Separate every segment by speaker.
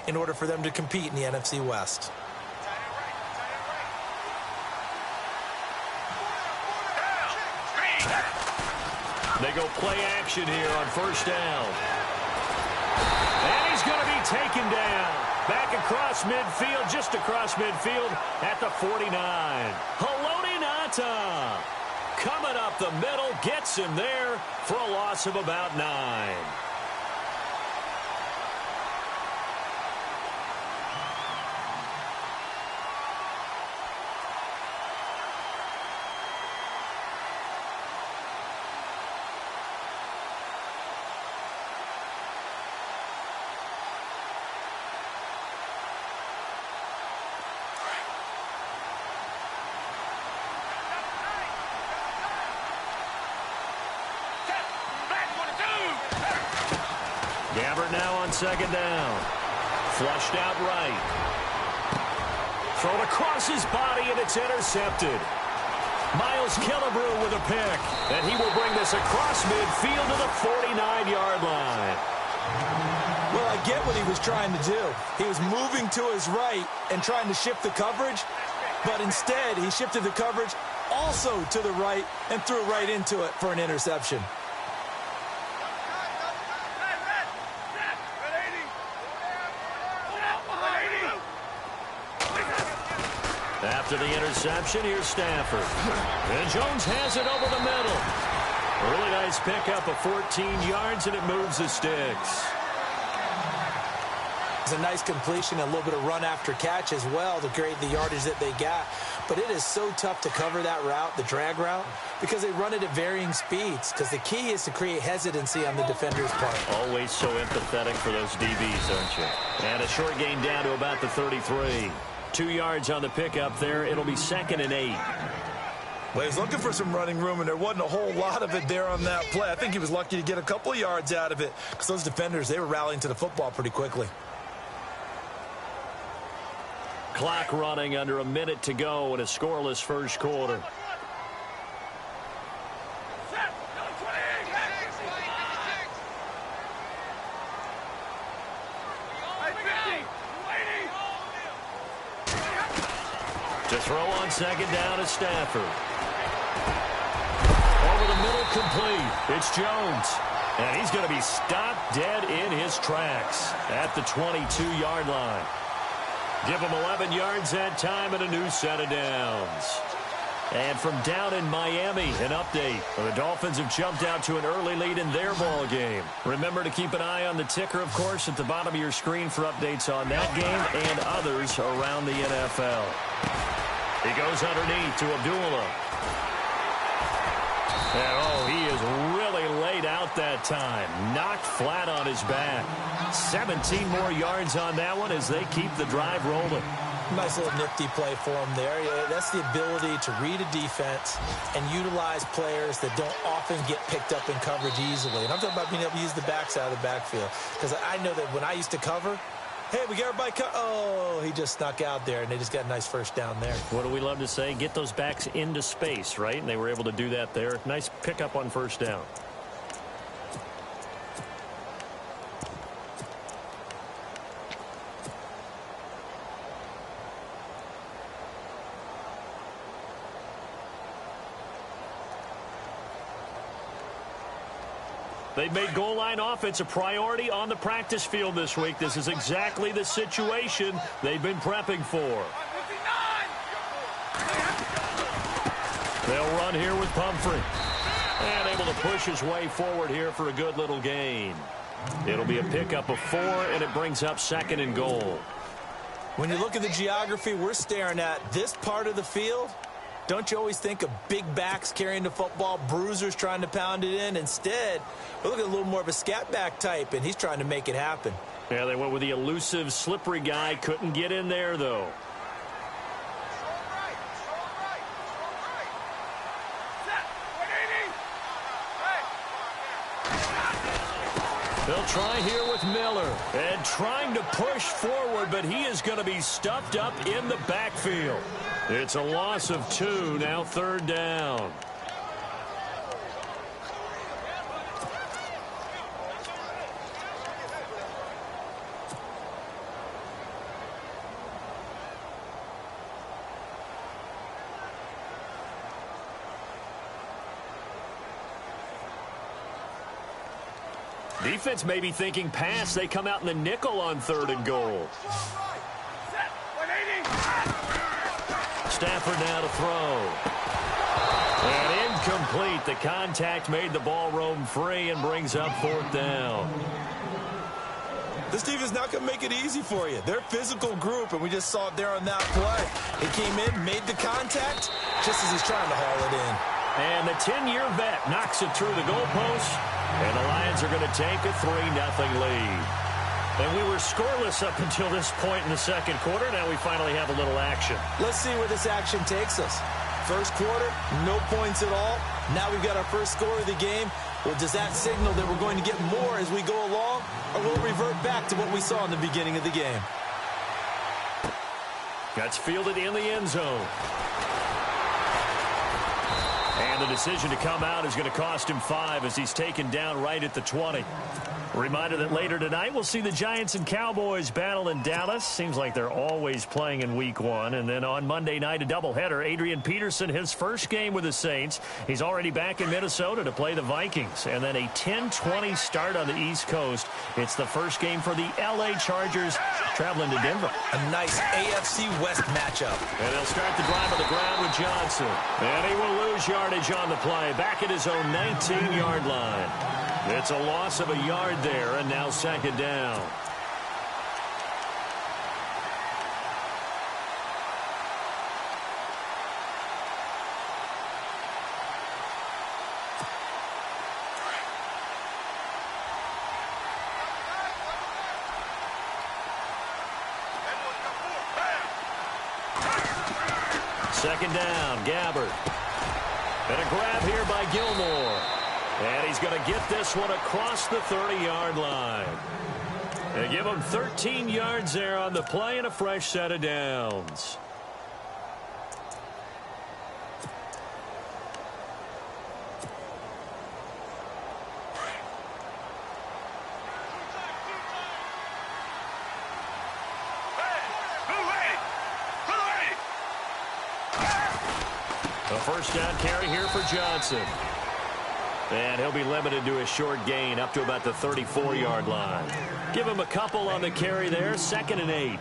Speaker 1: in order for them to compete in the NFC West.
Speaker 2: They go play action here on first down. And he's going to be taken down. Back across midfield, just across midfield at the 49. Haloti Ngata coming up the middle, gets him there for a loss of about 9. Gabbert now on second down. Flushed out right. Thrown across his body, and it's intercepted. Miles Killebrew with a pick. And he will bring this across midfield to the 49-yard line.
Speaker 1: Well, I get what he was trying to do. He was moving to his right and trying to shift the coverage, but instead he shifted the coverage also to the right and threw right into it for an interception.
Speaker 2: After the interception, here's Stafford. And Jones has it over the middle. A really nice pickup of 14 yards, and it moves the sticks.
Speaker 1: It's a nice completion, a little bit of run after catch as well to create the yardage that they got. But it is so tough to cover that route, the drag route, because they run it at varying speeds. Because the key is to create hesitancy on the defender's part. Always so empathetic for those DBs, aren't you?
Speaker 2: And a short gain down to about the 33. 2 yards on the pickup there. It'll be 2nd and 8.
Speaker 1: Well, he's looking for some running room, and there wasn't a whole lot of it there on that play. I think he was lucky to get a couple of yards out of it because those defenders, they were rallying to the football pretty quickly.
Speaker 2: Clock running under a minute to go in a scoreless first quarter. To throw on second down is Stafford. Over the middle, complete. It's Jones. And he's going to be stopped dead in his tracks at the 22-yard line. Give him 11 yards that time and a new set of downs. And from down in Miami, an update. The Dolphins have jumped out to an early lead in their ball game. Remember to keep an eye on the ticker, of course, at the bottom of your screen for updates on that game and others around the NFL. He goes underneath to Abdullah. And, oh, he is really laid out that time. Knocked flat on his back. 17 more yards on that one as they keep the drive rolling.
Speaker 1: Nice little nifty play for him there. Yeah, that's the ability to read a defense and utilize players that don't often get picked up in coverage easily. And I'm talking about being able to use the backside of the backfield. Because I know that when I used to cover, hey, we got everybody oh, he just snuck out there, and they just got a nice first down there.
Speaker 2: What do we love to say? Get those backs into space, right? And they were able to do that there. Nice pickup on first down. They've made goal line offense a priority on the practice field this week. This is exactly the situation they've been prepping for. They'll run here with Pumphrey. And able to push his way forward here for a good little gain. It'll be a pickup of 4, and it brings up 2nd and goal.
Speaker 1: When you look at the geography we're staring at, this part of the field, don't you always think of big backs carrying the football, bruisers trying to pound it in? Instead, we're looking at a little more of a scat back type, and he's trying to make it happen.
Speaker 2: Yeah, they went with the elusive, slippery guy. Couldn't get in there, though. They'll try here with Miller. And trying to push forward, but he is going to be stuffed up in the backfield. It's a loss of 2, now 3rd down. Defense may be thinking pass. They come out in the nickel on 3rd and goal. Stafford now to throw. And incomplete. The contact made the ball roam free and brings up 4th down.
Speaker 1: This defense not going to make it easy for you. They're a physical group, and we just saw it there on that play. He came in, made the contact, just as he's trying to haul it in.
Speaker 2: And the 10-year vet knocks it through the goalpost, and the Lions are going to take a 3-0 lead. And we were scoreless up until this point in the second quarter. Now we finally have a little action.
Speaker 1: Let's see where this action takes us. First quarter, no points at all. Now we've got our first score of the game. Well, does that signal that we're going to get more as we go along, or will it revert back to what we saw in the beginning of the game?
Speaker 2: That's fielded in the end zone. And the decision to come out is going to cost him 5 as he's taken down right at the 20. Reminder that later tonight we'll see the Giants and Cowboys battle in Dallas. Seems like they're always playing in week 1. And then on Monday night, a doubleheader. Adrian Peterson, his first game with the Saints. He's already back in Minnesota to play the Vikings. And then a 10:20 start on the East Coast. It's the first game for the L.A. Chargers traveling to Denver.
Speaker 1: A nice AFC West matchup.
Speaker 2: And they'll start the drive on the ground with Johnson. And he will lose yardage on the play. Back at his own 19-yard line. It's a loss of a yard there, and now 2nd down. Second down, Gabbard. And a grab here by Gilmore. And he's going to get this one across the 30-yard line. They give him 13 yards there on the play and a fresh set of downs. A first down carry here for Johnson. And he'll be limited to a short gain up to about the 34-yard line. Give him a couple on the carry there. 2nd and 8.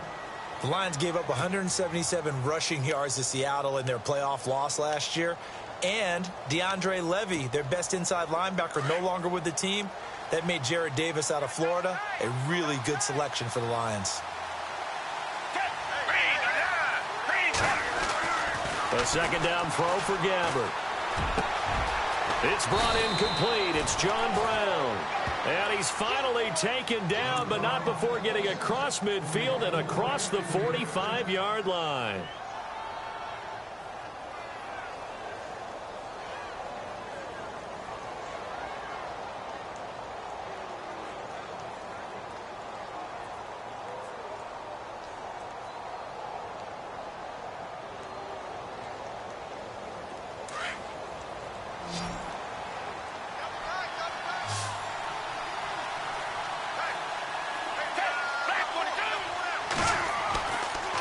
Speaker 1: The Lions gave up 177 rushing yards to Seattle in their playoff loss last year. And DeAndre Levy, their best inside linebacker, no longer with the team. That made Jared Davis out of Florida a really good selection for the Lions.
Speaker 2: A second down throw for Gabbard. It's brought in complete. It's John Brown. And he's finally taken down, but not before getting across midfield and across the 45-yard line.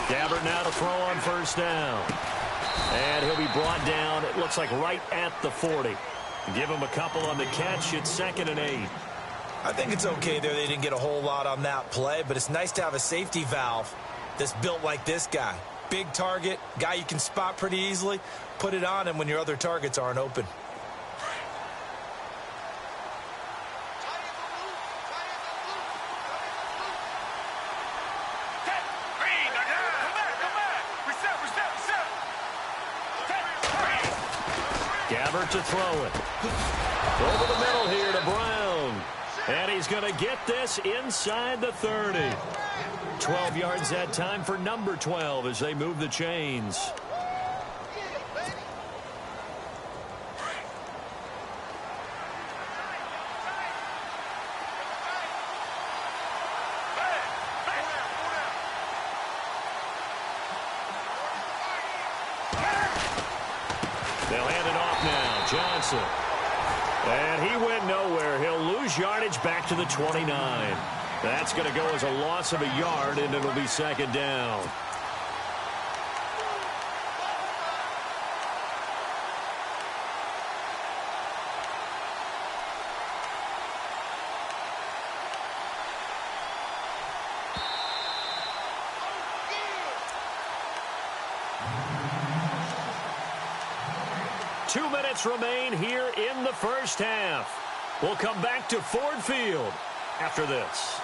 Speaker 2: Gabbard now to throw on first down. And he'll be brought down, it looks like right at the 40. Give him a couple on the catch. It's 2nd and 8.
Speaker 1: I think it's okay there. They didn't get a whole lot on that play, but it's nice to have a safety valve that's built like this guy. Big target, guy you can spot pretty easily. Put it on him when your other targets aren't open.
Speaker 2: Gabbard to throw it. Over the middle here to Brown. And he's going to get this inside the 30. 12 yards that time for number 12 as they move the chains. They'll hand it off now. Johnson. And he went nowhere. He'll lose yardage back to the 29. That's going to go as a loss of a yard, and it'll be 2nd down. 2 minutes remain here in the first half. We'll come back to Ford Field after this.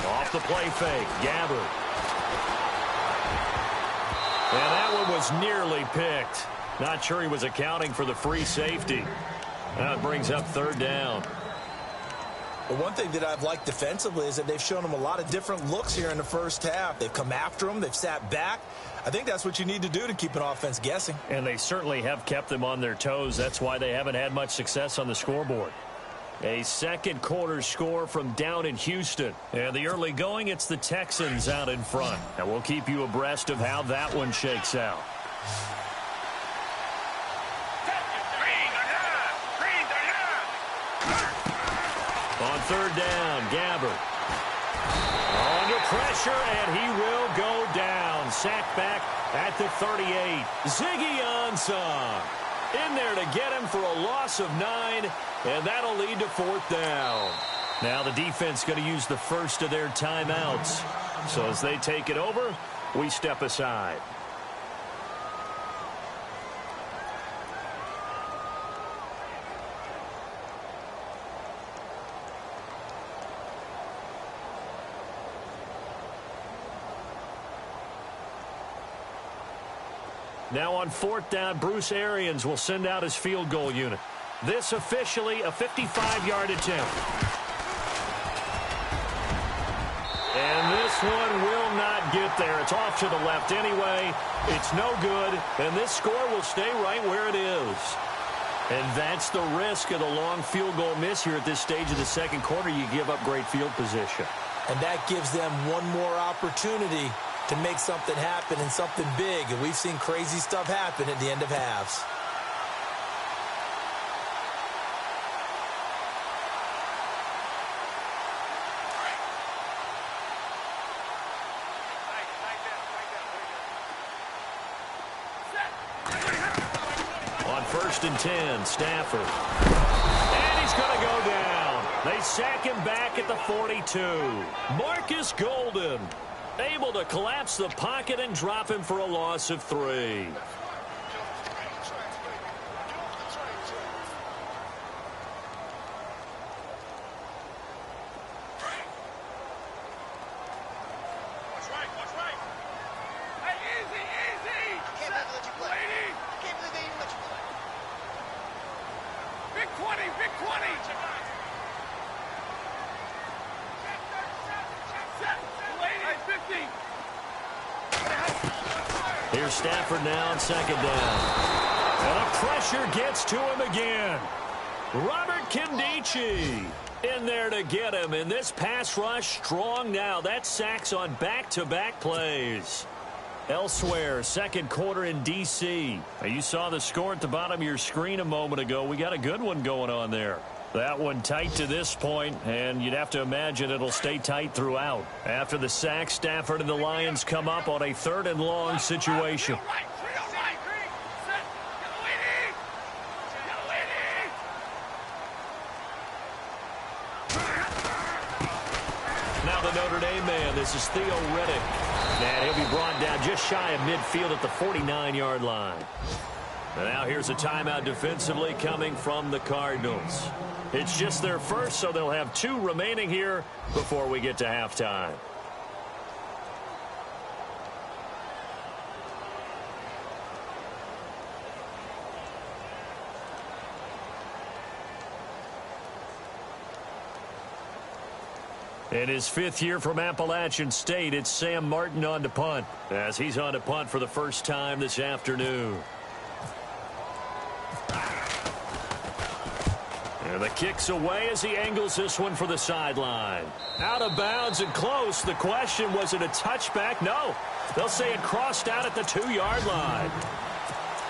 Speaker 2: Off the play fake, Gabbard. And that one was nearly picked. Not sure he was accounting for the free safety. That brings up third down.
Speaker 1: Well, one thing that I've liked defensively is that they've shown him a lot of different looks here in the first half. They've come after him. They've sat back. I think that's what you need to do to keep an offense guessing.
Speaker 2: And they certainly have kept them on their toes. That's why they haven't had much success on the scoreboard. A second quarter score from down in Houston. And the early going, it's the Texans out in front. And we'll keep you abreast of how that one shakes out. On third down, Gabbard. Under pressure, and he will go down. Sacked back at the 38. Ziggy Ansah in there to get him for a loss of 9, and that'll lead to fourth down. Now the defense going to use the first of their timeouts. So as they take it over, we step aside. Now on fourth down, Bruce Arians will send out his field goal unit. This officially a 55-yard attempt. And this one will not get there. It's off to the left anyway. It's no good, and this score will stay right where it is. And that's the risk of the long field goal miss here at this stage of the second quarter. You give up great field position.
Speaker 1: And that gives them one more opportunity to make something happen and something big. And we've seen crazy stuff happen at the end of halves.
Speaker 2: On 1st and 10, Stafford. And he's going to go down. They sack him back at the 42. Marcus Golden able to collapse the pocket and drop him for a loss of 3. Here's Stafford now on second down. And the pressure gets to him again. Robert Nkemdiche in there to get him. And this pass rush strong now. That's sacks on back-to-back plays. Elsewhere, second quarter in D.C. You saw the score at the bottom of your screen a moment ago. We got a good one going on there. That one tight to this point, and you'd have to imagine it'll stay tight throughout. After the sack, Stafford and the Lions come up on a 3rd and long situation. Now the Notre Dame man, this is Theo Riddick. And he'll be brought down just shy of midfield at the 49-yard line. And now here's a timeout defensively coming from the Cardinals. It's just their first, so they'll have 2 remaining here before we get to halftime. In his 5th year from Appalachian State, it's Sam Martin on to punt, as he's on to punt for the first time this afternoon. And the kick's away as he angles this one for the sideline. Out of bounds and close. The question, was it a touchback? No. They'll say it crossed out at the 2-yard line.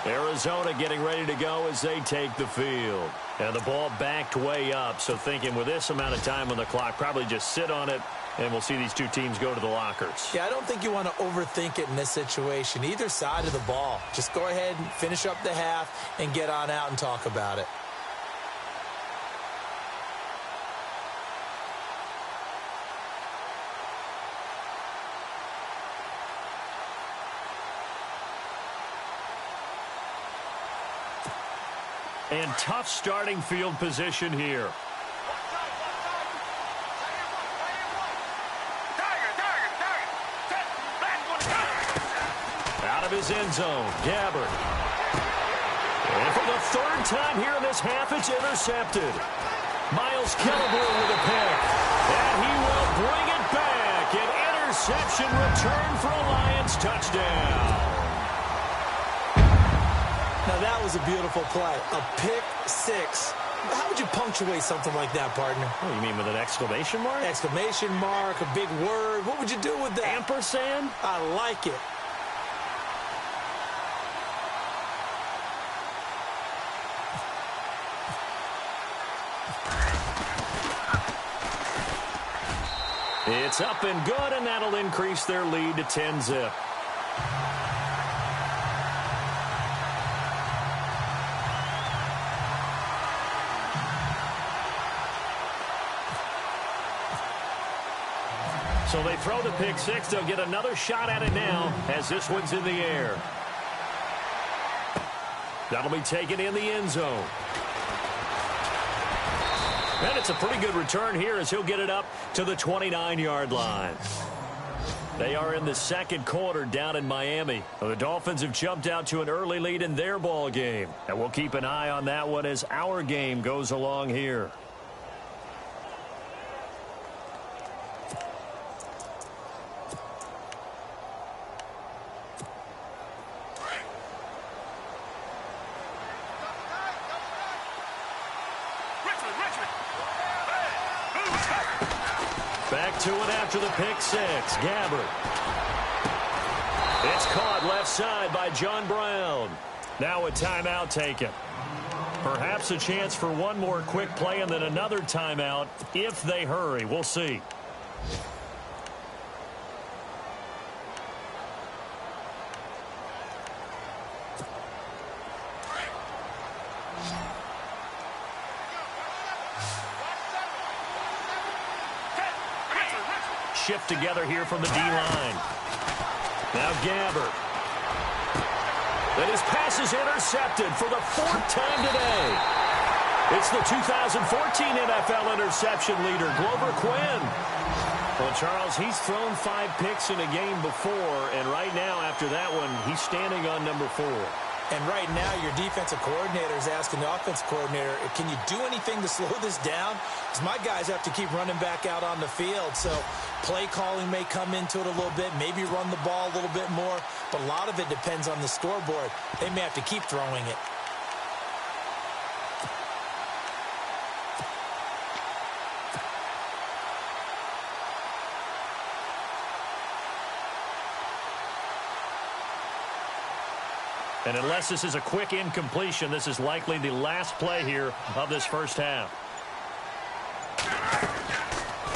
Speaker 2: Arizona getting ready to go as they take the field. And the ball backed way up, so thinking with this amount of time on the clock, probably just sit on it, and we'll see these 2 teams go to the lockers.
Speaker 1: Yeah, I don't think you want to overthink it in this situation. Either side of the ball. Just go ahead and finish up the half and get on out and talk about it.
Speaker 2: And tough starting field position here. Out of his end zone, Gabbard. And for the third time here in this half, it's intercepted. Miles Killebrew with a pick. And he will bring it back. An interception return for a Lions touchdown.
Speaker 1: Now, that was a beautiful play. A pick six. How would you punctuate something like that, partner?
Speaker 2: Oh, you mean with an exclamation mark?
Speaker 1: Exclamation mark, a big word. What would you do with that?
Speaker 2: Ampersand?
Speaker 1: I like it.
Speaker 2: It's up and good, and that'll increase their lead to 10-zip. So they throw the pick six. They'll get another shot at it now as this one's in the air. That'll be taken in the end zone. And it's a pretty good return here as he'll get it up to the 29-yard line. They are in the second quarter down in Miami. The Dolphins have jumped out to an early lead in their ball game. And we'll keep an eye on that one as our game goes along here. Back to it after the pick six. Gabbard. It's caught left side by John Brown. Now a timeout taken. Perhaps a chance for one more quick play and then another timeout if they hurry. We'll see. Shift together here from the D-line. Now Gabbard. And his pass is intercepted for the fourth time today. It's the 2014 NFL interception leader, Glover Quinn. Well, Charles, he's thrown 5 picks in a game before, and right now, after that one, he's standing on number 4.
Speaker 1: And right now, your defensive coordinator is asking the offensive coordinator, can you do anything to slow this down? Because my guys have to keep running back out on the field. So play calling may come into it a little bit, maybe run the ball a little bit more. But a lot of it depends on the scoreboard. They may have to keep throwing it.
Speaker 2: And unless this is a quick incompletion, this is likely the last play here of this first half.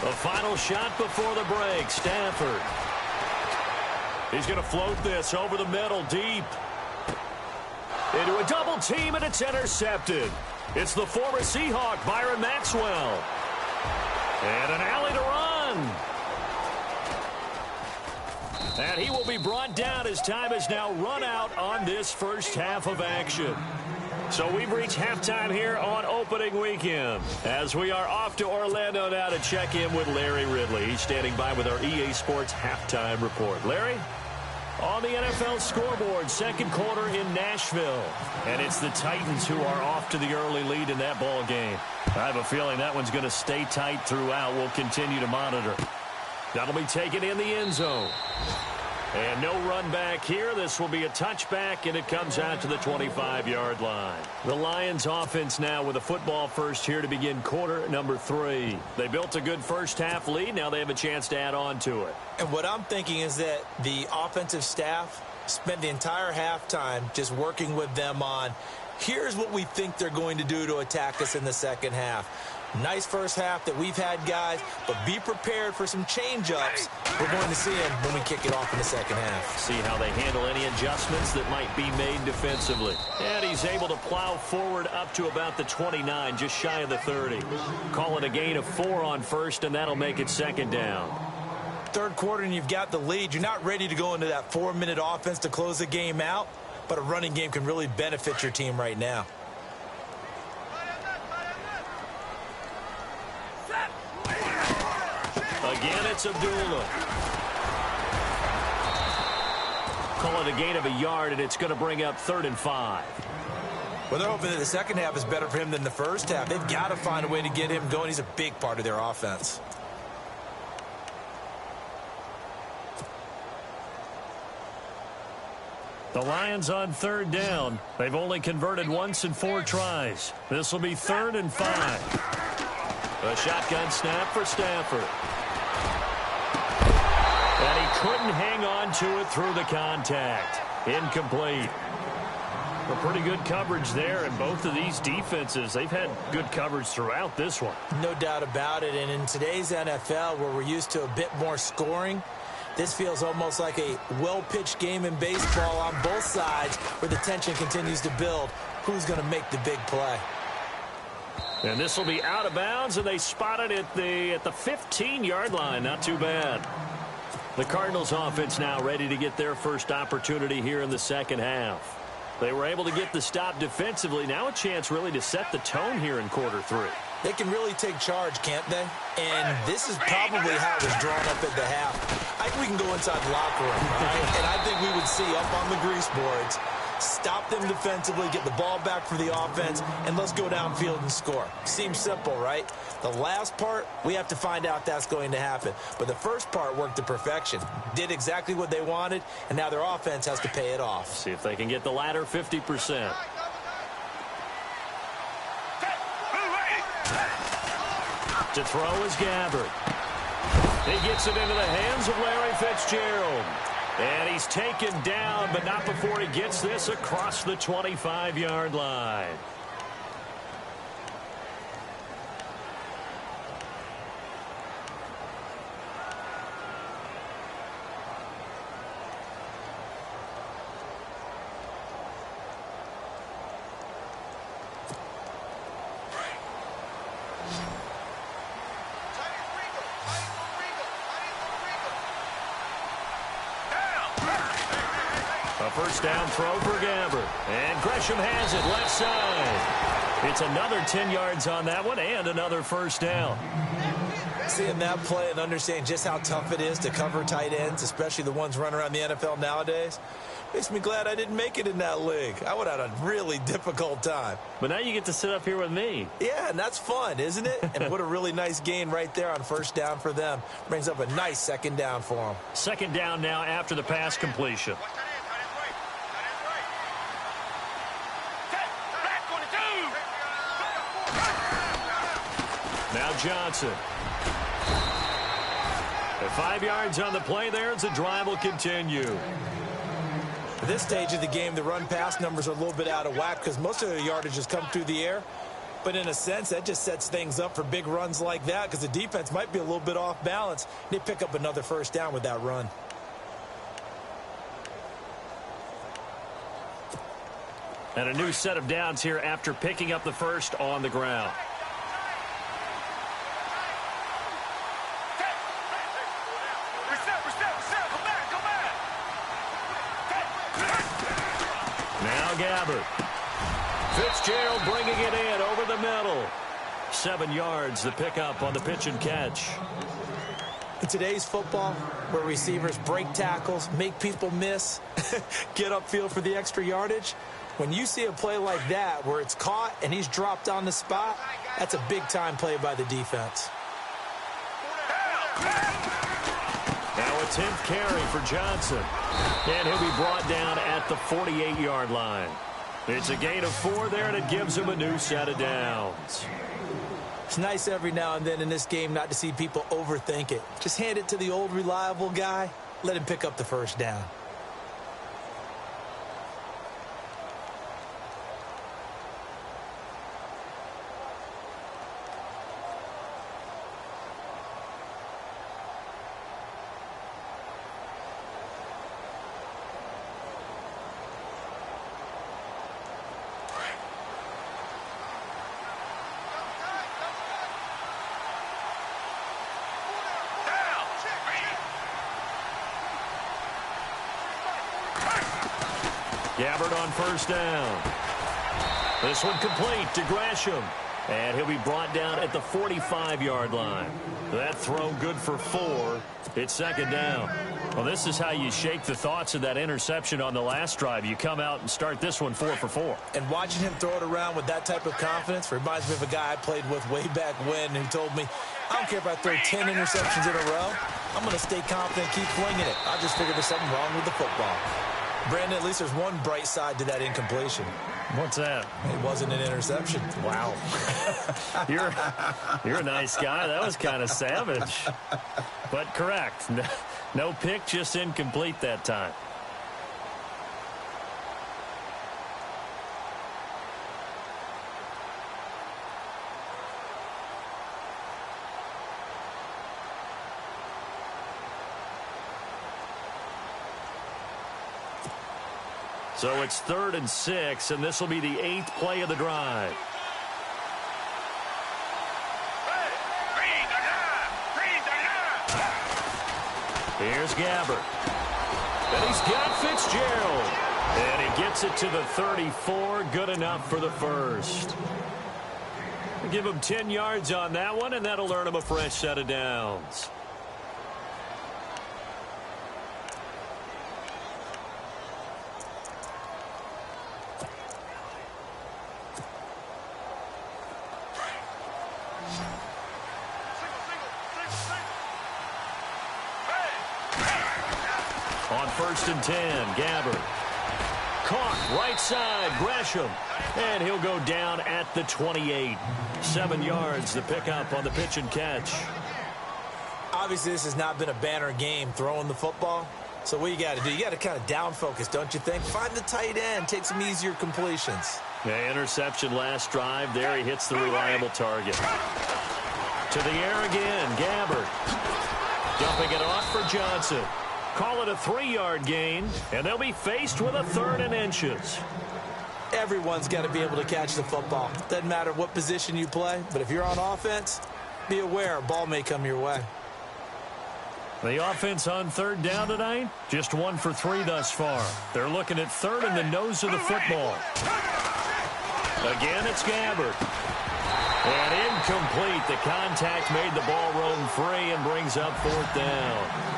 Speaker 2: The final shot before the break, Stafford. He's going to float this over the middle, deep. Into a double team, and it's intercepted. It's the former Seahawk, Byron Maxwell. And an alley to run. And he will be brought down as time has now run out on this first half of action. So we've reached halftime here on opening weekend as we are off to Orlando now to check in with Larry Ridley. He's standing by with our EA Sports halftime report. Larry? On the NFL scoreboard, second quarter in Nashville. And it's the Titans who are off to the early lead in that ball game. I have a feeling that one's going to stay tight throughout. We'll continue to monitor. That'll be taken in the end zone. And no run back here. This will be a touchback, and it comes out to the 25-yard line. The Lions offense now with a football first here to begin quarter number 3. They built a good first half lead. Now they have a chance to add on to it.
Speaker 1: And what I'm thinking is that the offensive staff spent the entire halftime just working with them on, here's what we think they're going to do to attack us in the second half. Nice first half that we've had, guys, but be prepared for some change-ups. We're going to see them when we kick it off in the second half.
Speaker 2: See how they handle any adjustments that might be made defensively. And he's able to plow forward up to about the 29, just shy of the 30. Call it a gain of 4 on first, and that'll make it second down.
Speaker 1: Third quarter, and you've got the lead. You're not ready to go into that 4-minute offense to close the game out, but a running game can really benefit your team right now.
Speaker 2: it's Abdullah. Call it a gain of a yard, and it's going to bring up 3rd and 5.
Speaker 1: Well, they're hoping that the second half is better for him than the first half. They've got to find a way to get him going. He's a big part of their offense.
Speaker 2: The Lions on 3rd down. They've only converted once in 4 tries. This will be 3rd and 5. A shotgun snap for Stafford. And he couldn't hang on to it through the contact. Incomplete. A pretty good coverage there, and both of these defenses, they've had good coverage throughout this one.
Speaker 1: No doubt about it, and in today's NFL, where we're used to a bit more scoring, this feels almost like a well-pitched game in baseball on both sides where the tension continues to build. Who's going to make the big play?
Speaker 2: And this will be out of bounds, and they spot it at the 15-yard line. Not too bad. The Cardinals offense now ready to get their first opportunity here in the second half. They were able to get the stop defensively. Now a chance really to set the tone here in quarter 3.
Speaker 1: They can really take charge, can't they? And this is probably how it was drawn up at the half. I think we can go inside the locker room, right? And I think we would see up on the grease boards, stop them defensively, get the ball back for the offense, and let's go downfield and score. Seems simple, right? The last part, we have to find out that's going to happen. But the first part worked to perfection. Did exactly what they wanted, and now their offense has to pay it off.
Speaker 2: See if they can get the latter 50%. To throw is Gabbert. He gets it into the hands of Larry Fitzgerald. And he's taken down, but not before he gets this across the 25-yard line. A first down throw for Gabbert. And Gresham has it left side. It's another 10 yards on that one and another first down.
Speaker 1: Seeing that play and understanding just how tough it is to cover tight ends, especially the ones running around the NFL nowadays, makes me glad I didn't make it in that league. I would have had a really difficult time.
Speaker 2: But now you get to sit up here with me.
Speaker 1: Yeah, and that's fun, isn't it? And what a really nice gain right there on first down for them. Brings up a nice second down for them.
Speaker 2: Second down now after the pass completion. Now Johnson. At 5 yards on the play there as the drive will continue.
Speaker 1: At this stage of the game, the run-pass numbers are a little bit out of whack because most of their yardage has come through the air. But in a sense, that just sets things up for big runs like that because the defense might be a little bit off balance. They pick up another first down with that run.
Speaker 2: And a new set of downs here after picking up the first on the ground. Gabbert. Fitzgerald bringing it in over the middle. 7 yards the pickup on the pitch and catch.
Speaker 1: In today's football, where receivers break tackles, make people miss, get upfield for the extra yardage, when you see a play like that where it's caught and he's dropped on the spot, that's a big-time play by the defense.
Speaker 2: Now a 10th carry for Johnson. And he'll be brought down at the 48-yard line. It's a gain of 4 there, and it gives him a new set of downs.
Speaker 1: It's nice every now and then in this game not to see people overthink it. Just hand it to the old reliable guy. Let him pick up the first down.
Speaker 2: Gabbert on first down. This one complete to Gresham. And he'll be brought down at the 45-yard line. That throw good for 4. It's second down. Well, this is how you shake the thoughts of that interception on the last drive. You come out and start this one 4 for 4.
Speaker 1: And watching him throw it around with that type of confidence reminds me of a guy I played with way back when who told me, I don't care if I throw 10 interceptions in a row. I'm going to stay confident and keep flinging it. I just figured there's something wrong with the football. Brandon, at least there's one bright side to that incompletion.
Speaker 2: What's that?
Speaker 1: It wasn't an interception.
Speaker 2: Wow. You're a nice guy. That was kind of savage. But correct. No pick, just incomplete that time. So it's 3rd and 6, and this will be the 8th play of the drive. Here's Gabbert. And he's got Fitzgerald. And he gets it to the 34. Good enough for the first. Give him 10 yards on that one, and that'll earn him a fresh set of downs. On 1st and 10, Gabbert. Caught right side, Gresham. And he'll go down at the 28. 7 yards, the pickup on the pitch and catch.
Speaker 1: Obviously, this has not been a banner game throwing the football. So what you got to do, you got to kind of down focus, don't you think? Find the tight end, take some easier completions.
Speaker 2: The interception last drive. There he hits the reliable target. To the air again, Gabbert. Dumping it off for Johnson. Call it a 3-yard gain, and they'll be faced with a 3rd and inches.
Speaker 1: Everyone's got to be able to catch the football. Doesn't matter what position you play, but if you're on offense, be aware a ball may come your way.
Speaker 2: The offense on 3rd down tonight, just 1 for 3 thus far. They're looking at 3rd in the nose of the football. Again, it's Gabbert. And incomplete. The contact made the ball roam free and brings up 4th down.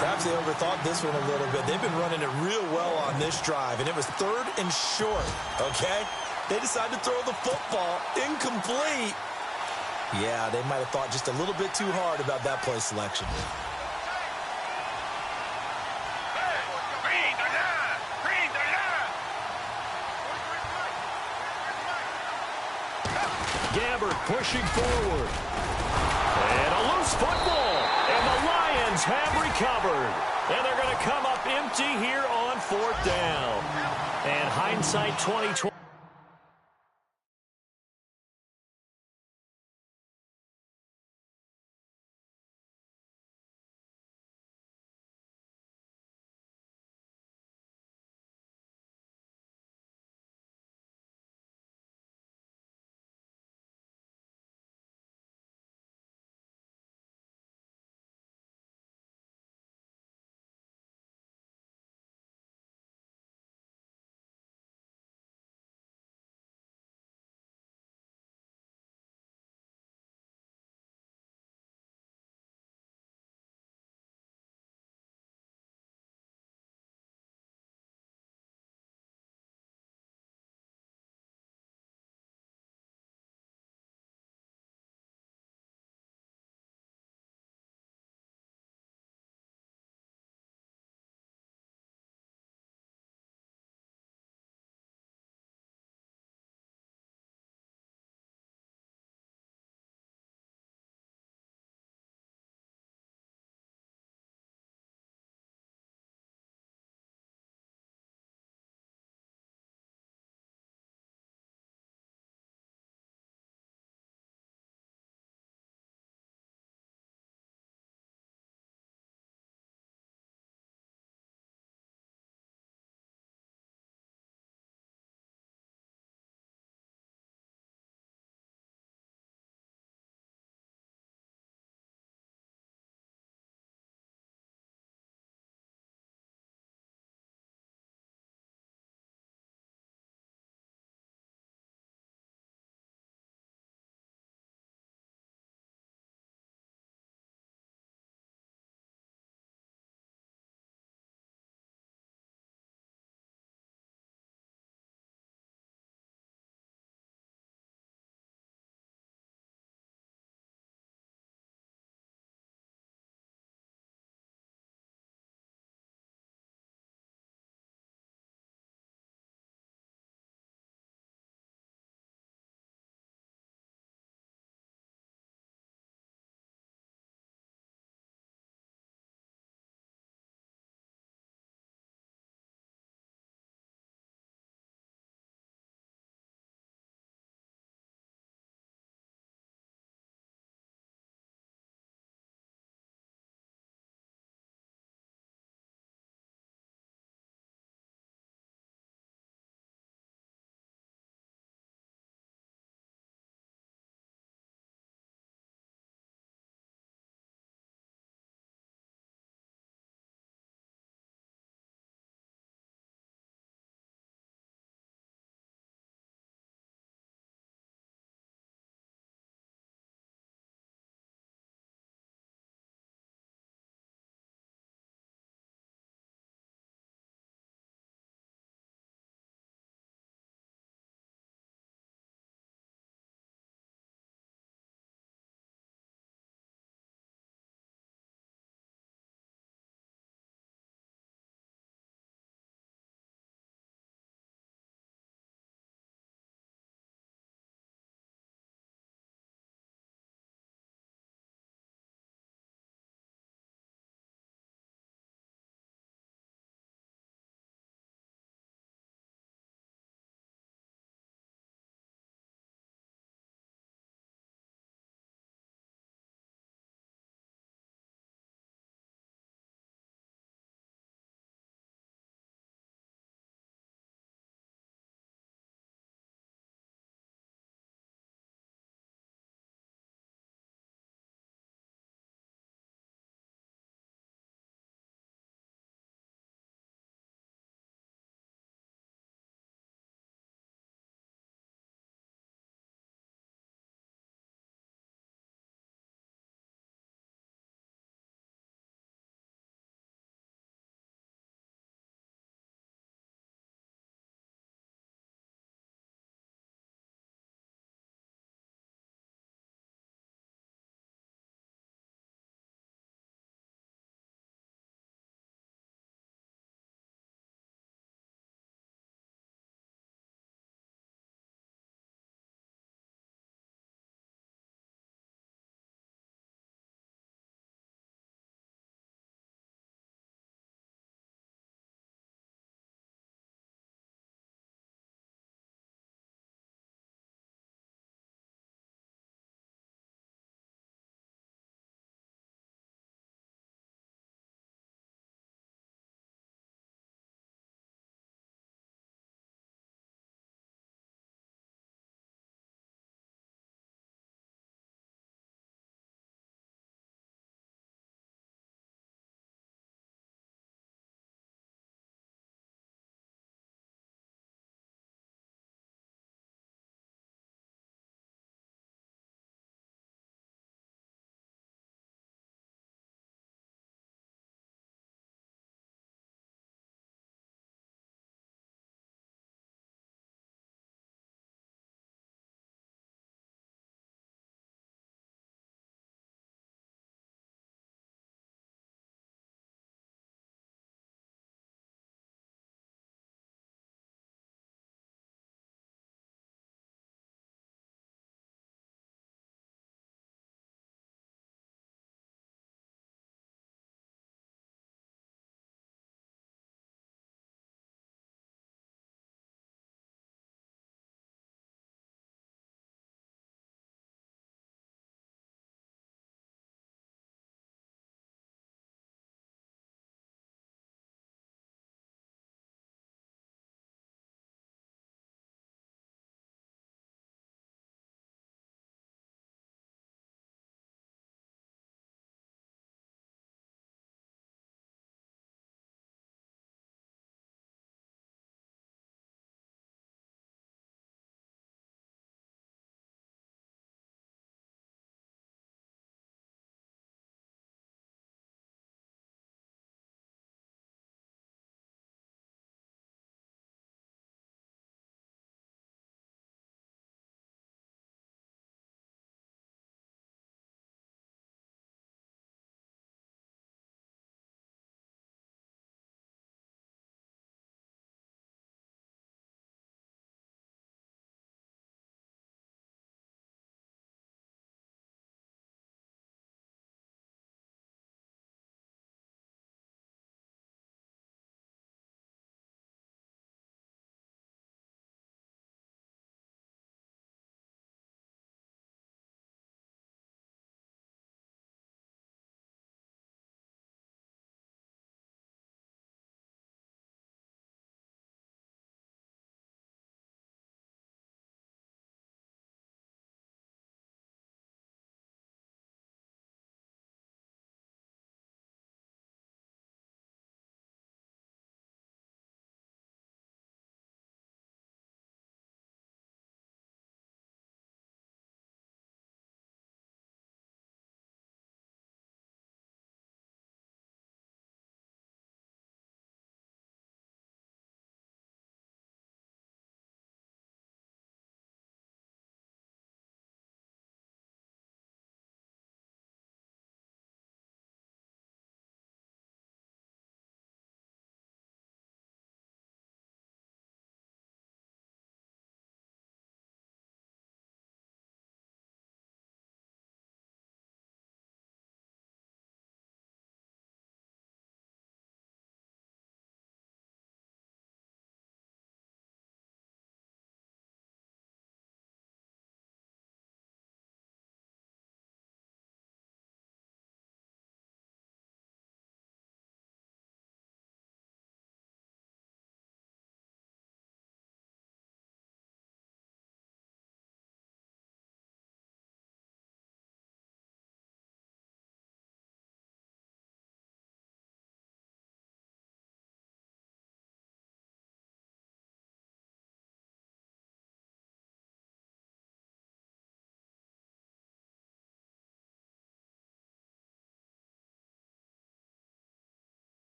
Speaker 1: Perhaps they overthought this one a little bit. They've been running it real well on this drive, and it was 3rd and short, okay? They decided to throw the football incomplete. Yeah, they might have thought just a little bit too hard about that play selection.
Speaker 2: Gabbert pushing forward. And a loose football. And the Lions have recovered. And they're going to come up empty here on 4th down. And hindsight 2020.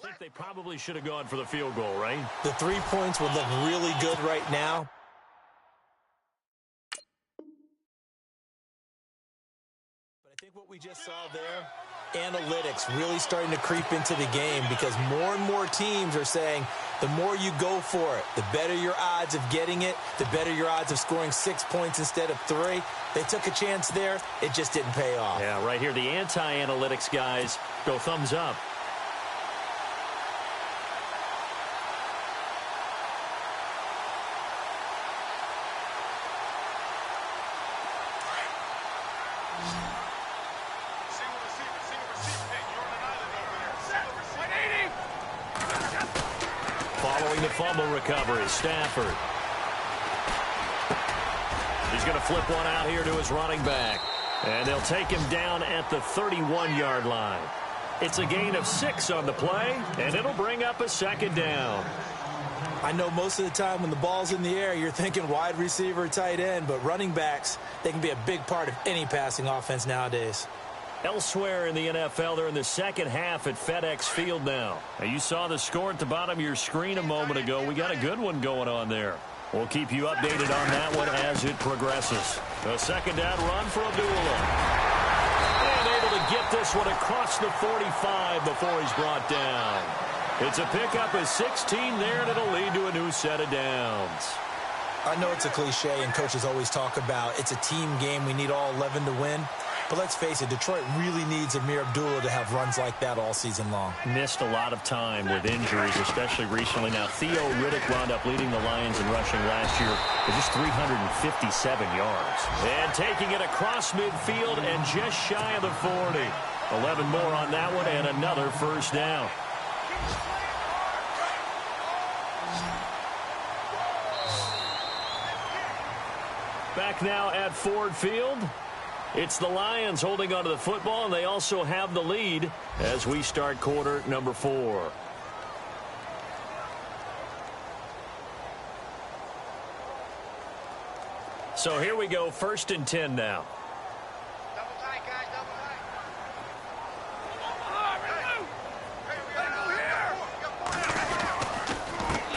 Speaker 2: think they probably should have gone for the field goal, right?
Speaker 1: The 3 points would look really good right now. But I think what we just saw there, analytics really starting to creep into the game, because more and more teams are saying the more you go for it, the better your odds of getting it, the better your odds of scoring 6 points instead of 3. They took a chance there. It just didn't pay off.
Speaker 2: Yeah, right here, the anti-analytics guys go thumbs up. Following the fumble recovery, Stafford. He's going to flip one out here to his running back. And they'll take him down at the 31-yard line. It's a gain of 6 on the play, and it'll bring up a second down.
Speaker 1: I know most of the time when the ball's in the air, you're thinking wide receiver, tight end, but running backs, they can be a big part of any passing offense nowadays.
Speaker 2: Elsewhere in the NFL, they're in the second half at FedEx Field now. Now, you saw the score at the bottom of your screen a moment ago. We got a good one going on there. We'll keep you updated on that one as it progresses. A second down run for Abdullah. And able to get this one across the 45 before he's brought down. It's a pickup of 16 there, and it'll lead to a new set of downs.
Speaker 1: I know it's a cliche, and coaches always talk about it's a team game. We need all 11 to win. But let's face it, Detroit really needs Amir Abdullah to have runs like that all season long.
Speaker 2: Missed a lot of time with injuries, especially recently. Now, Theo Riddick wound up leading the Lions in rushing last year with just 357 yards. And taking it across midfield and just shy of the 40. 11 more on that one and another first down. Back now at Ford Field. It's the Lions holding onto the football, and they also have the lead as we start quarter number 4. So here we go, 1st and 10 now.
Speaker 3: Double tight, guys, double tight.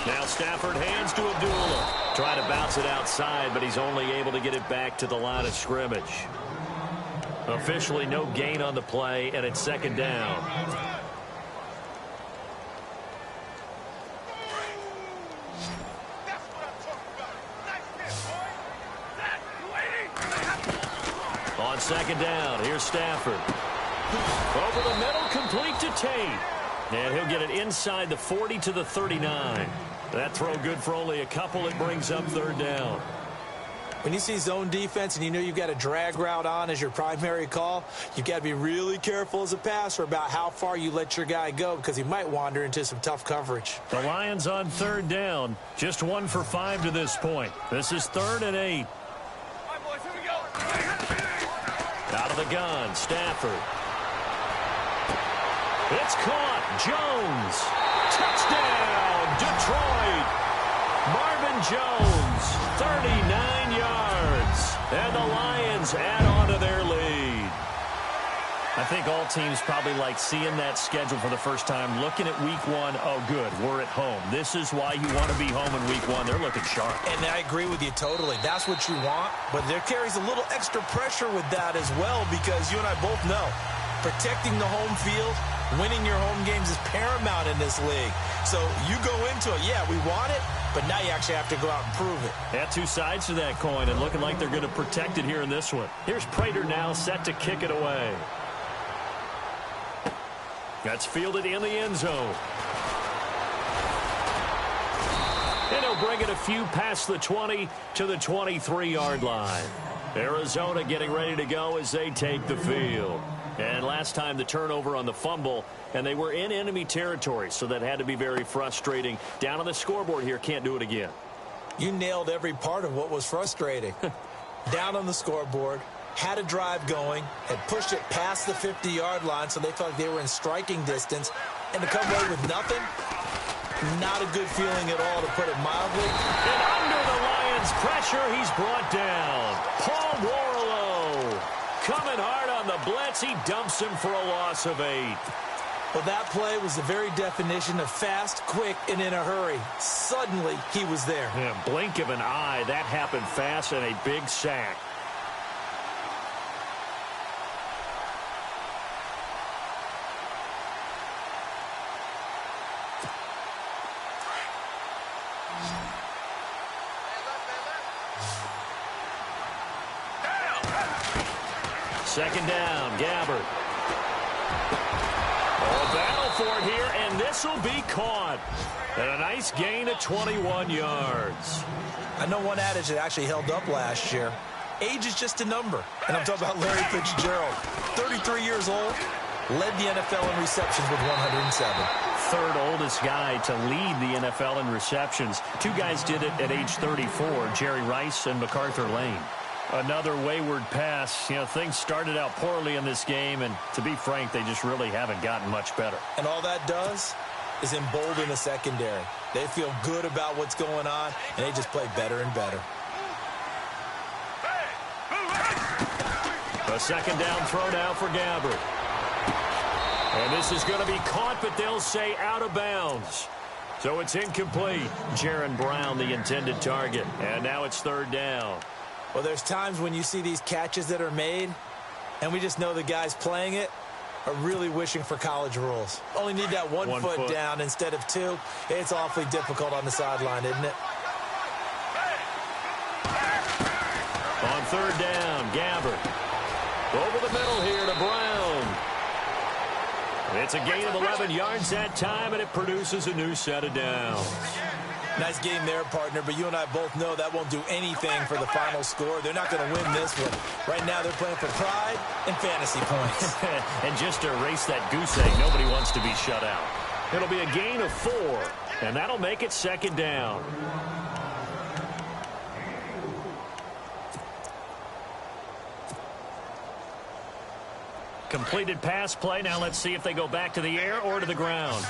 Speaker 2: Now Stafford hands to Abdullah. Trying to bounce it outside, but he's only able to get it back to the line of scrimmage. Officially no gain on the play, and it's second down. On second down, here's Stafford. Over the middle, complete to Tate. And he'll get it inside the 40 to the 39. That throw good for only a couple. It brings up third down.
Speaker 1: When you see zone defense and you know you've got a drag route on as your primary call, you've got to be really careful as a passer about how far you let your guy go, because he might wander into some tough coverage.
Speaker 2: The Lions on third down. Just 1 for 5 to this point. This is 3rd and 8. Out of the gun, Stafford. It's caught. Jones. Touchdown, Detroit. Marvin Jones, 39 yards. And the Lions add on to their lead. I think all teams probably like seeing that schedule for the first time, looking at week 1. Oh, good, we're at home. This is why you want to be home in week 1. They're looking sharp.
Speaker 1: And I agree with you totally. That's what you want. But there carries a little extra pressure with that as well, because you and I both know protecting the home field, winning your home games is paramount in this league. So you go into it, yeah, we want it, but now you actually have to go out and prove it.
Speaker 2: Yeah, 2 sides to that coin, and looking like they're going to protect it here in this one. Here's Prater now set to kick it away. That's fielded in the end zone. And he'll bring it a few past the 20 to the 23-yard line. Arizona getting ready to go as they take the field. And last time the turnover on the fumble, and they were in enemy territory, so that had to be very frustrating. Down on the scoreboard here, can't do it again.
Speaker 1: You nailed every part of what was frustrating. Down on the scoreboard, had a drive going, had pushed it past the 50-yard line, so they felt like they were in striking distance, and to come away with nothing, not a good feeling at all, to put it mildly.
Speaker 2: And under the Lions' pressure, he's brought down. Paul Warlow coming hard on the blitz. He dumps him for a loss of 8.
Speaker 1: Well, that play was the very definition of fast, quick, and in a hurry. Suddenly, he was there.
Speaker 2: Yeah, blink of an eye, that happened fast and a big sack. Second down, Gabbert. Oh, a battle for it here, and this will be caught. And a nice gain of 21 yards.
Speaker 1: I know one adage that actually held up last year. Age is just a number. And I'm talking about Larry Fitzgerald. 33 years old, led the NFL in receptions with 107.
Speaker 2: Third oldest guy to lead the NFL in receptions. Two guys did it at age 34, Jerry Rice and MacArthur Lane. Another wayward pass. You know, things started out poorly in this game, and to be frank, they just really haven't gotten much better.
Speaker 1: And all that does is embolden the secondary. They feel good about what's going on, and they just play better and better.
Speaker 2: A second down throw now for Gabbert. And this is going to be caught, but they'll say out of bounds. So it's incomplete. Jaron Brown, the intended target. And now it's third down.
Speaker 1: Well, there's times when you see these catches that are made, and we just know the guys playing it are really wishing for college rules. Only need that one foot down instead of two. It's awfully difficult on the sideline, isn't it?
Speaker 2: On third down, Gabbert. Over the middle here to Brown. It's a gain of 11 yards that time, and it produces a new set of downs.
Speaker 1: Nice game there, partner, but you and I both know that won't do anything for the final score. They're not going to win this one. Right now, they're playing for pride and fantasy points.
Speaker 2: And just to erase that goose egg, nobody wants to be shut out. It'll be a gain of 4, and that'll make it second down. Completed pass play. Now let's see if they go back to the air or to the ground.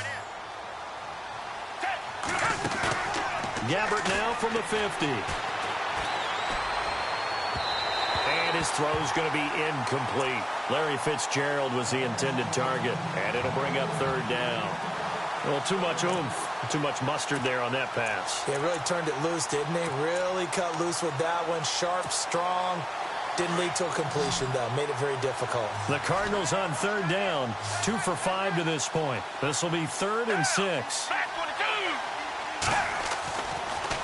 Speaker 2: Gabbert now from the 50. And his throw's going to be incomplete. Larry Fitzgerald was the intended target, and it'll bring up third down. Well, too much oomph, too much mustard there on that pass.
Speaker 1: Yeah, really turned it loose, didn't he? Really cut loose with that one. Sharp, strong. Didn't lead to a completion, though. Made it very difficult.
Speaker 2: The Cardinals on third down. 2 for 5 to this point. This will be 3rd and 6.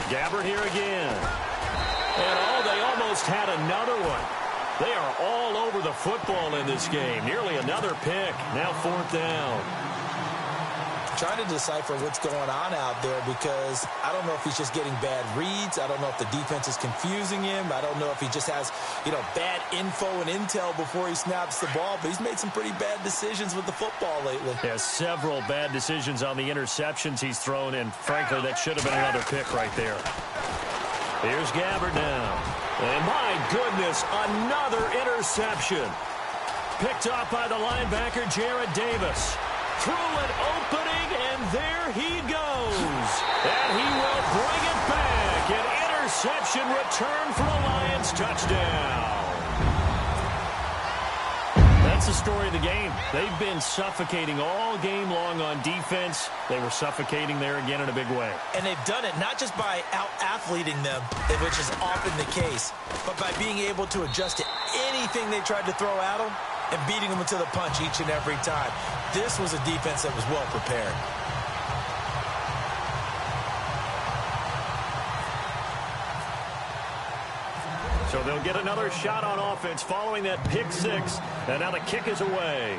Speaker 2: Gabbert here again. And, they almost had another one. They are all over the football in this game. Nearly another pick. Now 4th down.
Speaker 1: Trying to decipher what's going on out there because I don't know if he's just getting bad reads. I don't know if the defense is confusing him. I don't know if he just has, bad info and intel before he snaps the ball. But he's made some pretty bad decisions with the football lately.
Speaker 2: Yeah, several bad decisions on the interceptions he's thrown, and frankly, that should have been another pick right there. Here's Gabbert now. And my goodness, another interception. Picked off by the linebacker, Jarrad Davis. Through an opening, and there he goes. And he will bring it back. An interception return for a Lions touchdown. That's the story of the game. They've been suffocating all game long on defense. They were suffocating there again in a big way.
Speaker 1: And they've done it not just by out-athleting them, which is often the case, but by being able to adjust to anything they tried to throw at them and beating them to the punch each and every time. This was a defense that was well prepared.
Speaker 2: So they'll get another shot on offense following that pick 6. And now the kick is away.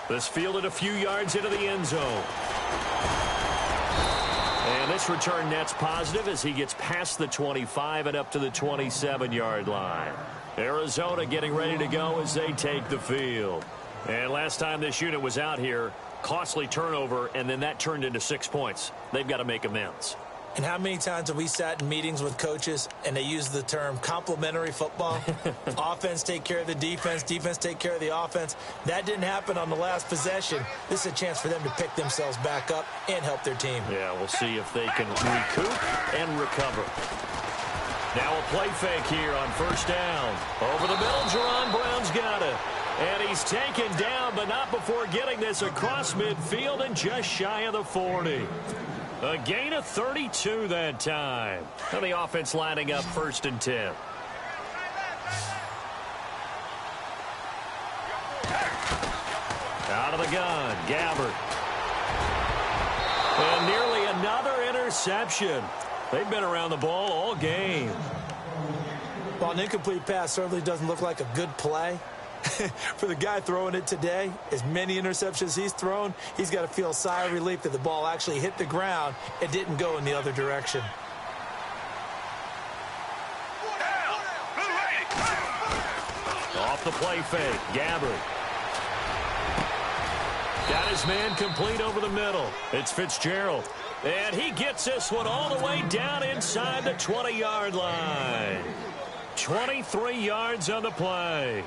Speaker 2: This fielded a few yards into the end zone. And this return net's positive as he gets past the 25 and up to the 27-yard line. Arizona getting ready to go as they take the field. And last time this unit was out here, costly turnover, and then that turned into 6 points. They've got to make amends.
Speaker 1: And how many times have we sat in meetings with coaches and they use the term complementary football? Offense take care of the defense, defense take care of the offense. That didn't happen on the last possession. This is a chance for them to pick themselves back up and help their team.
Speaker 2: Yeah, we'll see if they can recoup and recover. Now a play fake here on first down. Over the middle, Jaron Brown's got it. And he's taken down, but not before getting this across midfield and just shy of the 40. A gain of 32 that time. And the offense lining up 1st and 10. Out of the gun, Gabbard. And nearly another interception. They've been around the ball all game.
Speaker 1: Well, an incomplete pass certainly doesn't look like a good play. For the guy throwing it today, as many interceptions he's thrown, he's got to feel a sigh of relief that the ball actually hit the ground and didn't go in the other direction.
Speaker 2: Off the play fake, Gabbard. Got his man complete over the middle. It's Fitzgerald. And he gets this one all the way down inside the 20-yard line. 23 yards on the play.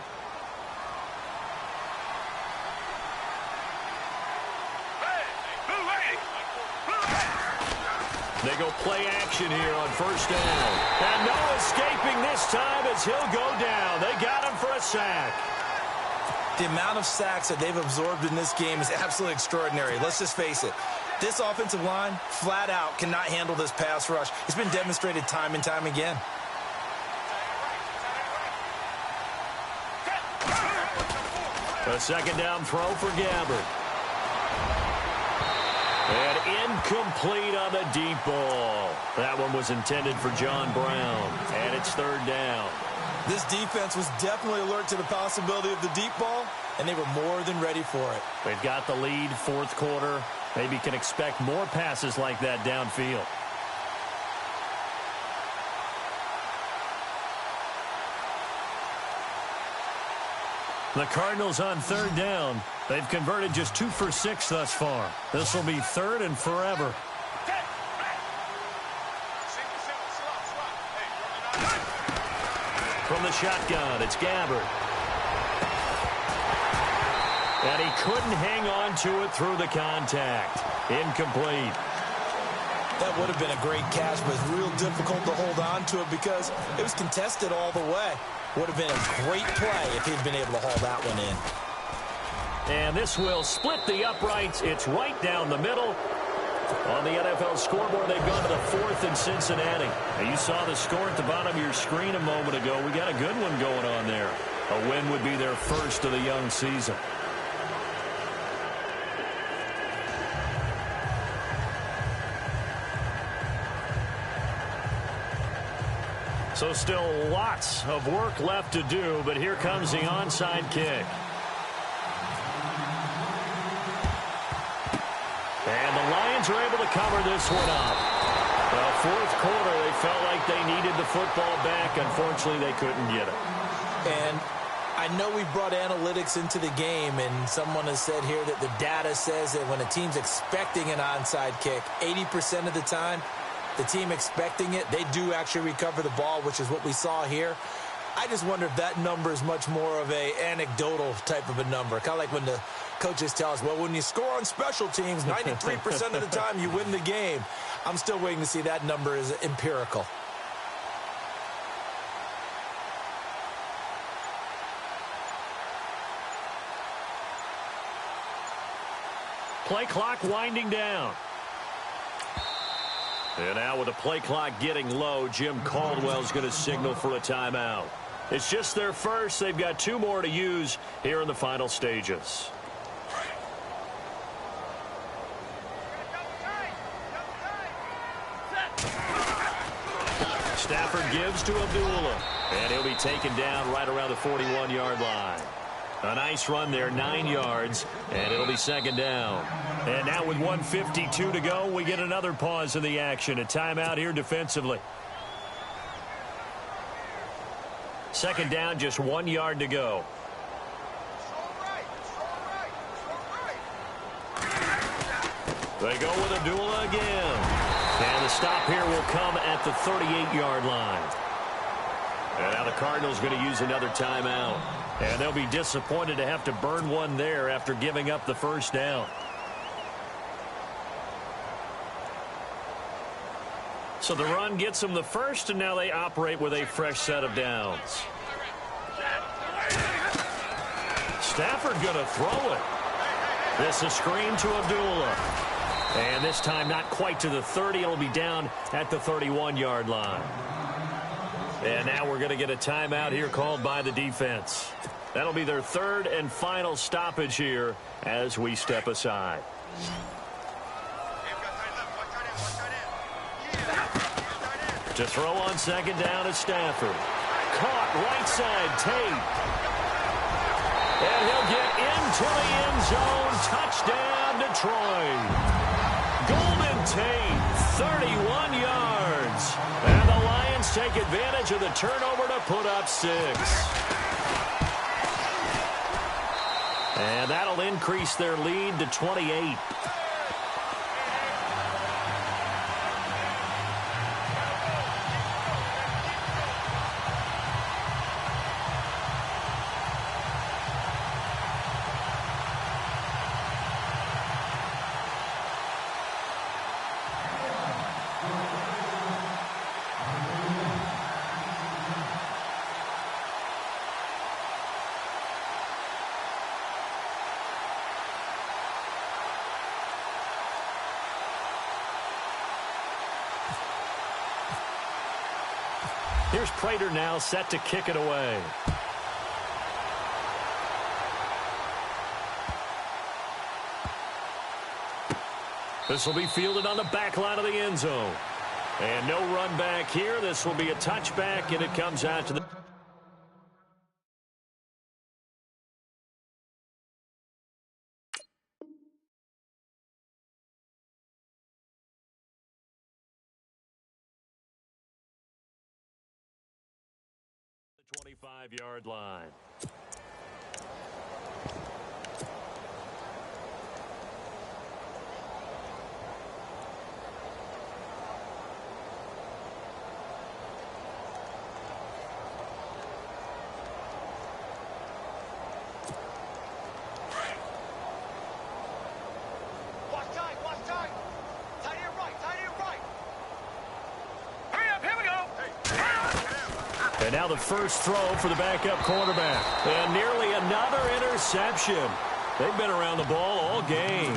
Speaker 2: They go play action here on 1st down. And no escaping this time as he'll go down. They got him for a sack.
Speaker 1: The amount of sacks that they've absorbed in this game is absolutely extraordinary. Let's just face it. This offensive line, flat out, cannot handle this pass rush. It's been demonstrated time and time again.
Speaker 2: A 2nd down throw for Gabbard. And incomplete on the deep ball. That one was intended for John Brown. And it's 3rd down.
Speaker 1: This defense was definitely alert to the possibility of the deep ball, and they were more than ready for it.
Speaker 2: They've got the lead, 4th quarter. Maybe can expect more passes like that downfield. The Cardinals on 3rd down. They've converted just 2 for 6 thus far. This will be 3rd and forever. From the shotgun, it's Gabbard. And he couldn't hang on to it through the contact. Incomplete.
Speaker 1: That would have been a great catch, but it's real difficult to hold on to it because it was contested all the way. Would have been a great play if he'd been able to haul that one in.
Speaker 2: And this will split the uprights. It's right down the middle. On the NFL scoreboard, they've gone to the 4th in Cincinnati. Now, you saw the score at the bottom of your screen a moment ago. We got a good one going on there. A win would be their 1st of the young season. So still lots of work left to do, but here comes the onside kick. And the Lions are able to cover this one up. Well, 4th quarter, they felt like they needed the football back. Unfortunately, they couldn't get it.
Speaker 1: And I know we brought analytics into the game, and someone has said here that the data says that when a team's expecting an onside kick, 80% of the time, the team expecting it, they do actually recover the ball, which is what we saw here. I just wonder if that number is much more of a anecdotal type of a number. Kind of like when the coaches tell us, well, when you score on special teams, 93% of the time you win the game. I'm still waiting to see that number is empirical.
Speaker 2: Play clock winding down. And now with the play clock getting low, Jim Caldwell's going to signal for a timeout. It's just their first. They've got 2 more to use here in the final stages. Stafford gives to Abdullah. And he'll be taken down right around the 41-yard line. A nice run there, 9 yards, and it'll be 2nd down. And now with 1:52 to go, we get another pause in the action. A timeout here defensively. 2nd down, just 1 yard to go. They go with Abdullah again. And the stop here will come at the 38-yard line. And now the Cardinals going to use another timeout. And they'll be disappointed to have to burn one there after giving up the 1st down. So the run gets them the first, and now they operate with a fresh set of downs. Stafford going to throw it. This is a screen to Abdullah. And this time not quite to the 30. It'll be down at the 31-yard line. And now we're going to get a timeout here called by the defense. That'll be their third and final stoppage here as we step aside. To throw on second down is Stafford. Caught right side, Tate. And he'll get into the end zone. Touchdown, Detroit. Golden Tate, 31 yards. And the Lions take advantage of the turnover to put up 6. And that'll increase their lead to 28. Here's Prater now set to kick it away. This will be fielded on the back line of the end zone. And no run back here. This will be a touchback, and it comes out to the 25-yard line. And now the first throw for the backup quarterback. And nearly another interception. They've been around the ball all game.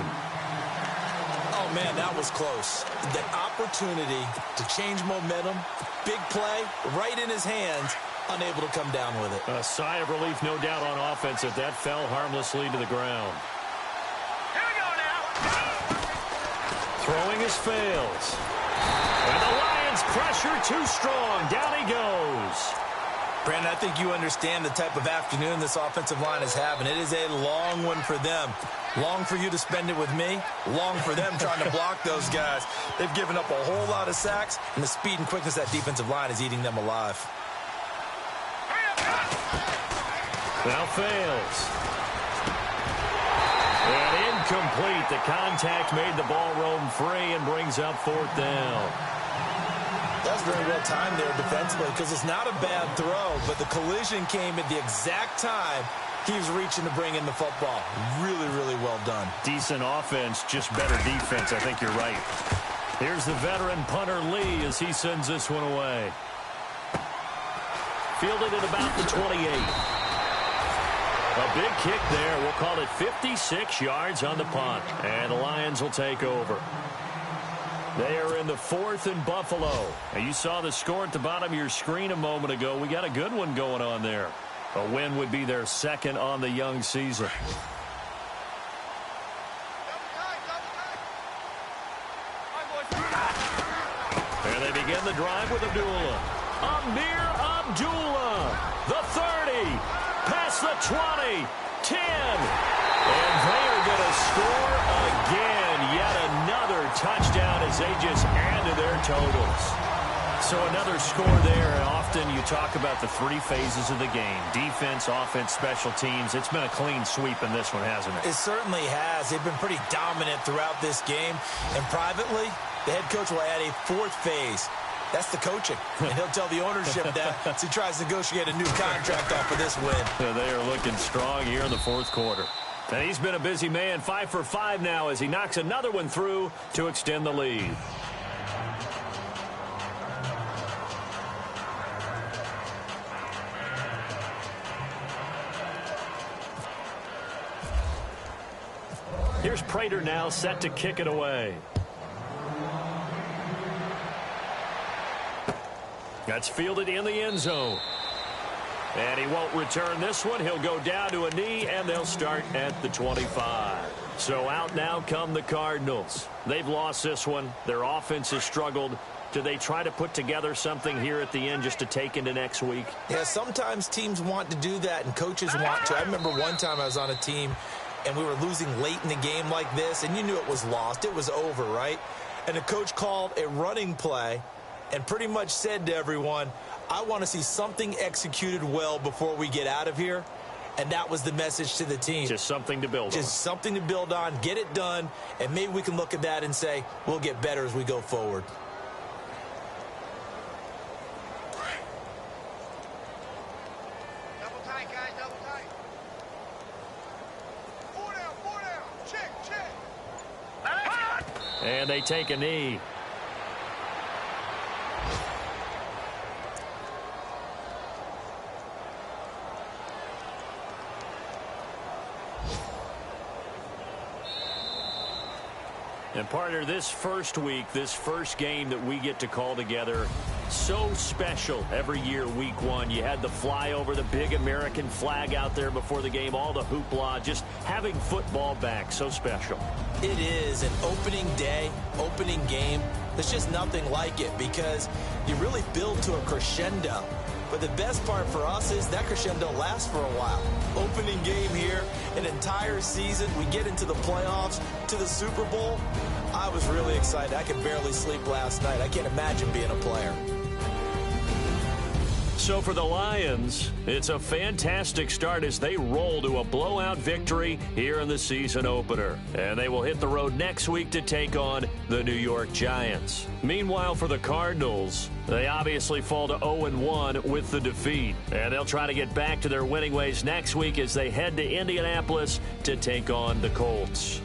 Speaker 1: Oh, man, that was close. The opportunity to change momentum, big play, right in his hands, unable to come down with it.
Speaker 2: A sigh of relief, no doubt, on offense if that fell harmlessly to the ground.
Speaker 3: Here we go now.
Speaker 2: Throwing his fails. And the Lions pressure too strong. Down he goes.
Speaker 1: Brandon, I think you understand the type of afternoon this offensive line is having. It is a long one for them. Long for you to spend it with me. Long for them trying to block those guys. They've given up a whole lot of sacks, and the speed and quickness of that defensive line is eating them alive.
Speaker 2: Now fails. And incomplete. The contact made the ball roam free and brings up fourth down.
Speaker 1: That was very well timed there defensively because it's not a bad throw, but the collision came at the exact time he was reaching to bring in the football. Really, really well done.
Speaker 2: Decent offense, just better defense. I think you're right. Here's the veteran punter Lee as he sends this one away. Fielded at about the 28. A big kick there. We'll call it 56 yards on the punt. And the Lions will take over. They are in the 4th and Buffalo. And you saw the score at the bottom of your screen a moment ago. We got a good one going on there. A win would be their second on the young season. And they begin the drive with Abdullah. Amir Abdullah, the 30, past the 20, 10. And they are going to score again. Yet another touchdown as they just add to their totals. So another score there. Often you talk about the 3 phases of the game. Defense, offense, special teams. It's been a clean sweep in this one, hasn't it?
Speaker 1: It certainly has. They've been pretty dominant throughout this game. And privately, the head coach will add a 4th phase. That's the coaching. And he'll tell the ownership that as he tries to negotiate a new contract off of this win.
Speaker 2: Yeah, they are looking strong here in the 4th quarter. And he's been a busy man, 5 for 5 now as he knocks another one through to extend the lead. Here's Prater now set to kick it away. That's fielded in the end zone. And he won't return this one. He'll go down to a knee, and they'll start at the 25. So out now come the Cardinals. They've lost this one. Their offense has struggled. Do they try to put together something here at the end just to take into next week?
Speaker 1: Yeah, sometimes teams want to do that, and coaches want to. I remember one time I was on a team, and we were losing late in the game like this, and you knew it was lost. It was over, right? And the coach called a running play and pretty much said to everyone, I want to see something executed well before we get out of here. And that was the message to the team.
Speaker 2: Just something to build on.
Speaker 1: Just something to build on, get it done, and maybe we can look at that and say, we'll get better as we go forward.
Speaker 3: Double tight, guys, double tight. Four down, check.
Speaker 2: And they take a knee. And partner, this first week, this first game that we get to call together, so special every year, week one. You had the flyover, the big American flag out there before the game, all the hoopla, just having football back, so special.
Speaker 1: It is an opening day, opening game. There's just nothing like it because you really build to a crescendo. But the best part for us is that crescendo lasts for a while. Opening game here, an entire season. We get into the playoffs, to the Super Bowl. I was really excited. I could barely sleep last night. I can't imagine being a player.
Speaker 2: So for the Lions, it's a fantastic start as they roll to a blowout victory here in the season opener. And they will hit the road next week to take on the New York Giants. Meanwhile, for the Cardinals, they obviously fall to 0-1 with the defeat. And they'll try to get back to their winning ways next week as they head to Indianapolis to take on the Colts.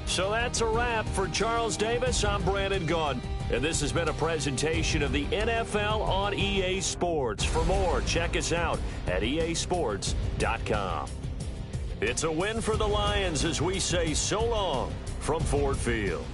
Speaker 2: So that's a wrap. For Charles Davis, I'm Brandon Gaudin. And this has been a presentation of the NFL on EA Sports. For more, check us out at easports.com. It's a win for the Lions as we say so long from Ford Field.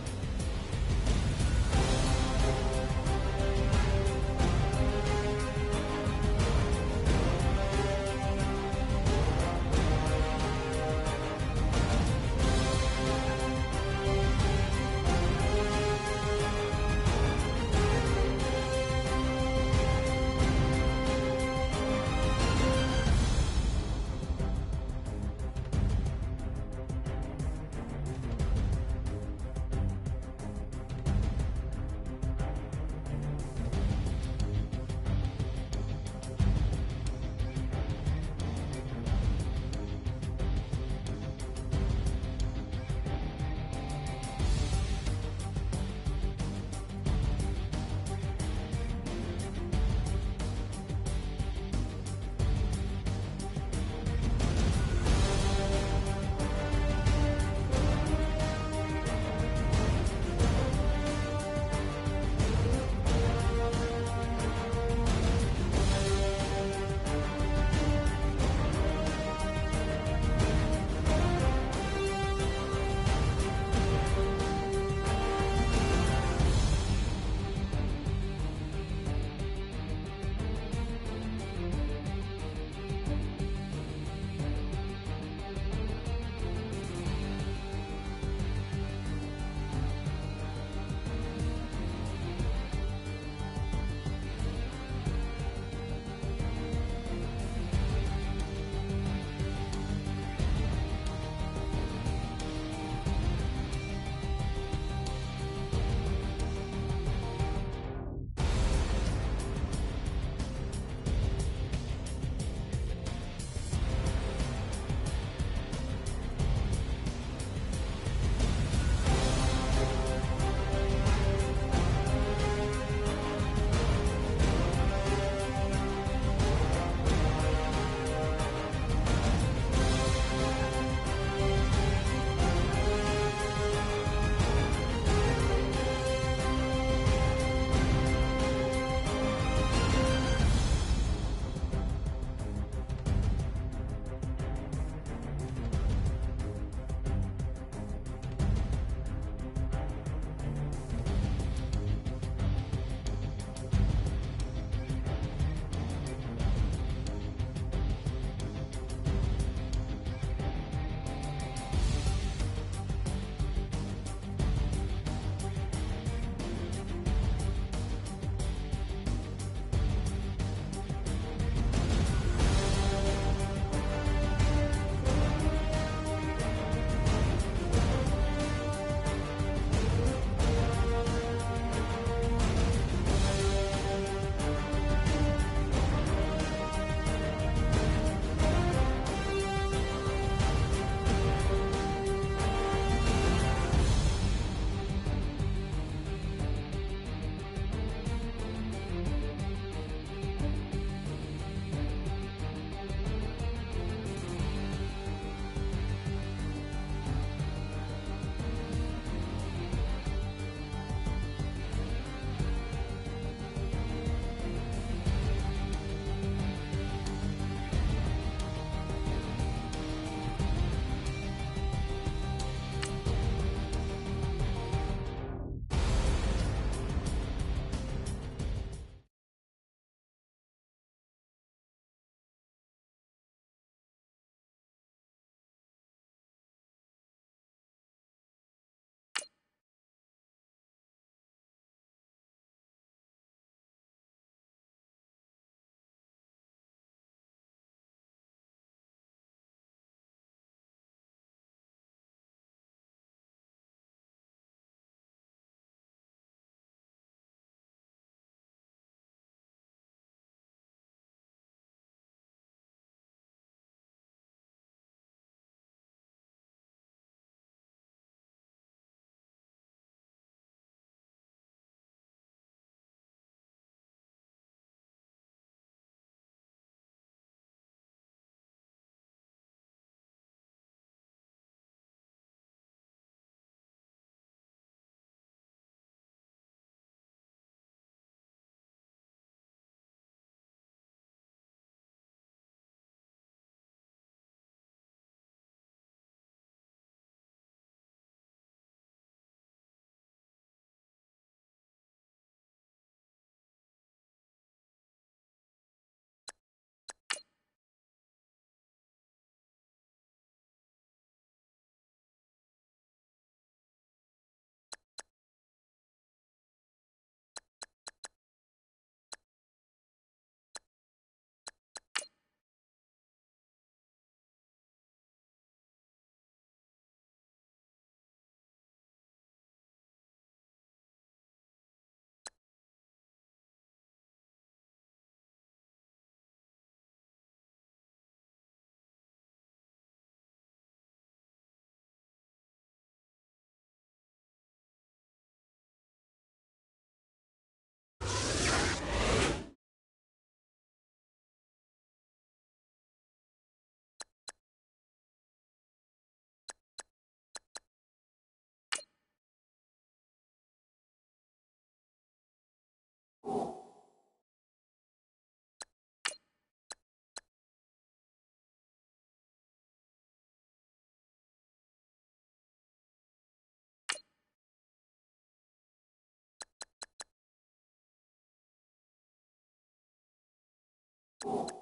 Speaker 1: down.